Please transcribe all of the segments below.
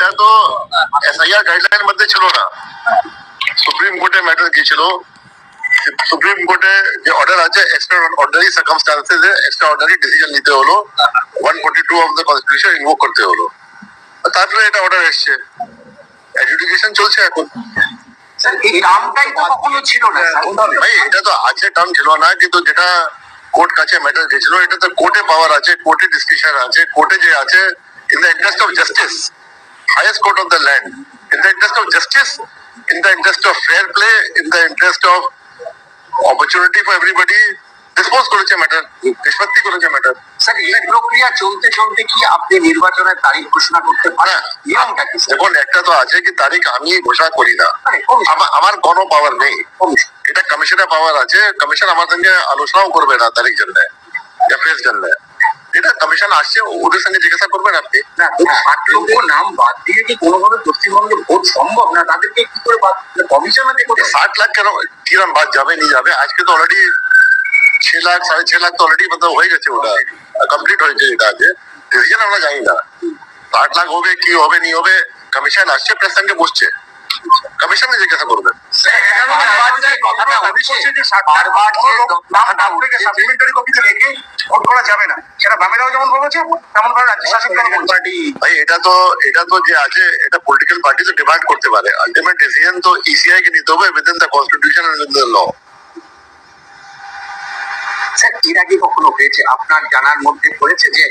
এটা তো SIR guideline মধ্যে ছিল না, সুপ্রিম কোর্টে ম্যাটার গিয়েছিল। সুপ্রিম কোর্টে যে অর্ডার আছে এক্সট্রা অর্ডিনারি সার্কামস্টান্সেসে এক্সট্রা অর্ডিনারি ডিসিশন নিতে হলো, 142 অফ দ্য কনস্টিটিউশন ইনভোক করতে হলো, তারপরে এটা অর্ডার এসছে, এডুকেশন চলছে এখন। এই নামটাই তো কখনো ছিল না ভাই, এটা তো আছে টার্ম ছিল না, কিন্তু যেটা কোর্ট কাছে ম্যাটার গেছিল এটা তো কোর্টে পাওয়ার আছে, কোর্টে ডিসকাশন আছে, কোর্টে যে আছে in the interest of justice, highest court of the land, in the interest of justice, in the interest of fair play, in the interest of opportunity for everybody, dispose করেছে ম্যাটার, নিষ্পত্তি করেছে matter. Sir এই প্রক্রিয়া চলতে চলতে কি আপনি নির্বাচনের তারিখ ঘোষণা করতে পারেন? নিয়মটা কি? দেখুন, একটা তো আছে কি তারিখ আমি ঘোষণা করি না, আমার কোনো পাওয়ার নেই, এটা কমিশনের পাওয়ার আছে। কমিশন আমার সঙ্গে আলোচনাও করবে না তারিখ জন্য या ফেস জন্য, এটা কমিশন আসছে, ওদের সঙ্গে জিজ্ঞাসা করবেন আপনি। না 8 লক্ষ নাম বাদ দিয়ে কি কোনোভাবে পশ্চিমবঙ্গে ভোট সম্ভব না? তাদেরকে কি করে বাদ কমিশনে দেখো 60 লাখ কেন কিরম বাদ যাবে नहीं যাবে? আজকে তো অলরেডি 6 লাখ 6.5 লাখ তো অলরেডি मतलब হয়ে গেছে, ওটা কমপ্লিট হয়েছে। এটা আছে ডিসিশন আমরা জানি না 60 লাখ হবে কি হবে नहीं হবে, কমিশন আসছে, প্রেস সঙ্গে বসছে, কমিশনে জিজ্ঞাসা করবে। ভাই এটা তো যে আছে এটা পলিটিক্যাল পার্টি তো ডিমান্ড করতে পারে, আলটিমেট ডিসিশন তো ইসিআই কে নিতে হবে within the constitution and within the law. Sir এর আগে কখনো হয়েছে আপনার জানার মধ্যে পড়েছে যে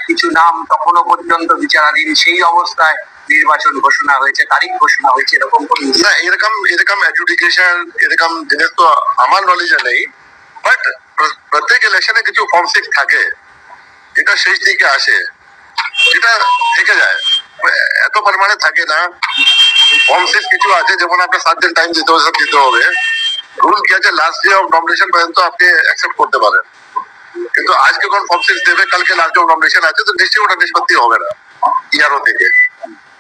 কিছু নাম তখনো পর্যন্ত বিচারাধীন, সেই অবস্থায় নির্বাচন ঘোষণা হয়েছে, তারিখ ঘোষণা হয়েছে, এরকম কোনো? না, এরকম এডুকেশন এরকম জিনিস তো আমার নলেজে নেই, বাট প্রত্যেক ইলেকশনে কিছু ফর্ম 6 থাকে যেটা শেষ দিকে আসে, যেটা থেকে যায়, এত পরিমাণে থাকে না। ফর্ম 6 কিছু আছে যেমন আপনার 7 দিন টাইম দিতে হবে, সব দিতে হবে। রুল কি আছে, লাস্ট ডে অফ নমিনেশন পর্যন্ত আপনি অ্যাকসেপ্ট করতে পারেন, কিন্তু আজকে কোন ফর্ম 6 দেবে, কালকে লাস্ট ডে অফ নমিনেশন আছে, তো নিশ্চয়ই ওটা নিষ্পত্তি হবে না ইয়ারও থেকে,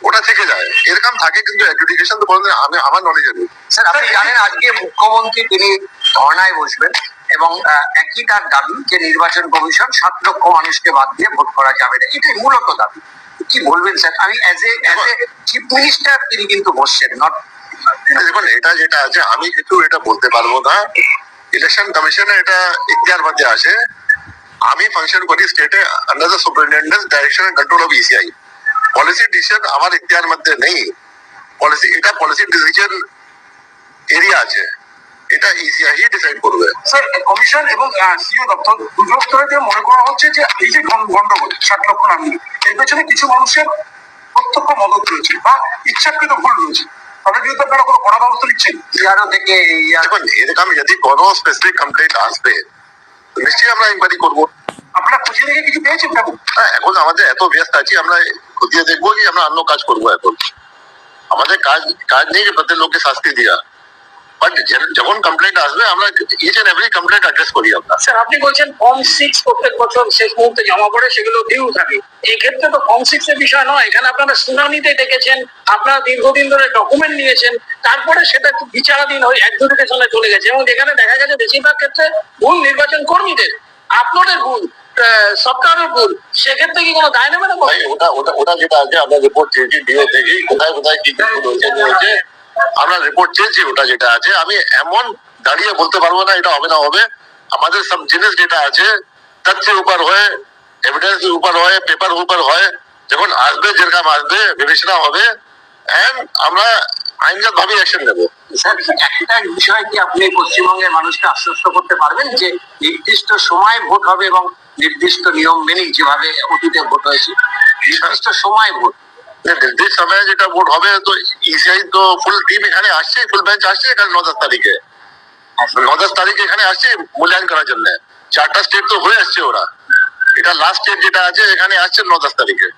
ওটা থেকে যায়, এরকম থাকে। কিন্তু এডুকেশন তো বলতে আমি আমার নলেজে নেই। স্যার আপনি জানেন আজকে মুখ্যমন্ত্রী তিনি ধর্নায় বসবেন এবং একই তার দাবি যে নির্বাচন কমিশন 7 লক্ষ মানুষকে বাদ দিয়ে ভোট করা যাবে না, এটাই মূলত দাবি। কি বলবেন স্যার? আমি অ্যাজ এ চিফ মিনিস্টার তিনি কিন্তু বসছেন, নট। দেখুন, এটা যেটা আছে আমি কিছু এটা বলতে পারবো না, ইলেকশন কমিশনে এটা ইখতিয়ার মধ্যে আসে। আমি ফাংশন করি স্টেটে under the superintendence direction and control of ECI. Policy decision আমার ইখতিয়ার মধ্যে নেই, পলিসি ডিসিশন এরিয়া আছে, এটা ইসিআই ডিসাইড করবে। স্যার কমিশন এবং সিও দপ্তর দুটো স্তরে মনে করা হচ্ছে যে এই যে গন্ডগোল 7 লক্ষ নাম নিয়ে, এর পেছনে কিছু মানুষের প্রত্যক্ষ মদত রয়েছে বা ইচ্ছাকৃত ভুল রয়েছে, তাদের বিরুদ্ধে আপনারা কোনো কড়া ব্যবস্থা নিচ্ছেন? ইয়ারও থেকে দেখুন, এরকম যদি কোনো স্পেসিফিক কমপ্লেন্ট আসবে নিশ্চয়ই আমরা ইনকোয়ারি করবো। আপনারা খুঁজে দেখে কিছু পেয়েছেন? হ্যাঁ, এখন আমাদের এত ব্যস্ত আছি, আমরা খুঁজিয়ে দেখবো কি আমরা অন্য কাজ করবো। এখন আমাদের কাজ নেই যে প্রত্যেক লোককে শাস্তি দিয়া, বাট যখন কমপ্লেন্ট আসবে আমরা each and every complaint address করি আমরা। স্যার আপনি বলছেন ফর্ম 6 প্রত্যেক বছর শেষ মুহূর্তে জমা পড়ে, সেগুলো ডিউ থাকে। এই ক্ষেত্রে তো ফর্ম 6 এর বিষয় নয়, এখানে আপনারা শুনানিতে ডেকেছেন, আপনারা দীর্ঘদিন ধরে ডকুমেন্ট নিয়েছেন, তারপরে সেটা বিচারাধীন হয়ে অ্যাডজুডিকেশনে চলে গেছে, এবং যেখানে দেখা গেছে বেশিরভাগ ক্ষেত্রে ভুল নির্বাচন কর্মীদের, আপনাদের ভুল, সরকারের ভুল, সেক্ষেত্রে কি কোনো দায় নেবে না? ওটা যেটা আছে আমরা রিপোর্ট চেয়েছি ডিও থেকে, কোথায় কোথায় কি ভুল হয়েছে আমরা রিপোর্ট চেয়েছি। ওটা যেটা আছে আমি এমন দাঁড়িয়ে বলতে পারবো না এটা হবে না হবে। আমাদের সব জিনিস যেটা আছে তথ্যের উপর হয়, এভিডেন্স উপর হয়, পেপার উপর হয়, যখন আসবে যেরকম আসবে বিবেচনা হবে, এন্ড আমরা আইনগত ভাবে অ্যাকশন নেবো। স্যার একটা বিষয় কি আপনি পশ্চিমবঙ্গের মানুষকে আশ্বস্ত করতে পারবেন যে নির্দিষ্ট সময় ভোট হবে এবং নির্দিষ্ট নিয়ম মেনেই যেভাবে অতীতে ভোট হয়েছে নির্দিষ্ট সময় ভোট? নির্দিষ্ট সময়ে যেটা ভোট হবে, তো ইসিআই তো ফুল টিম এখানে আসছে, ফুল বেঞ্চ আসছে এখানে 9-10 তারিখে, 9-10 তারিখে এখানে আসছে মূল্যায়ন করার জন্য। 4টা স্টেট তো হয়ে আসছে ওরা, এটা লাস্ট স্টেট যেটা আছে এখানে আসছে 9-10 তারিখে।